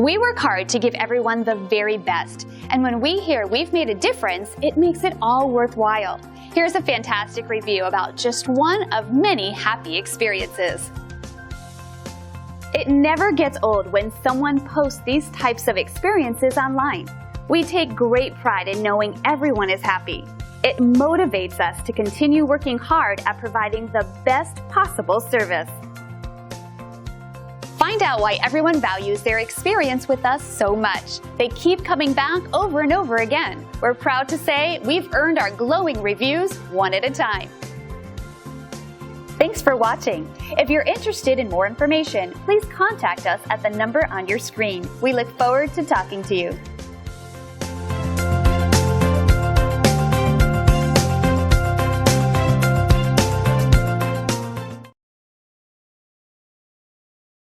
We work hard to give everyone the very best, and when we hear we've made a difference, it makes it all worthwhile. Here's a fantastic review about just one of many happy experiences. It never gets old when someone posts these types of experiences online. We take great pride in knowing everyone is happy. It motivates us to continue working hard at providing the best possible service. Find out why everyone values their experience with us so much. They keep coming back over and over again. We're proud to say we've earned our glowing reviews one at a time. Thanks for watching. If you're interested in more information, please contact us at the number on your screen. We look forward to talking to you.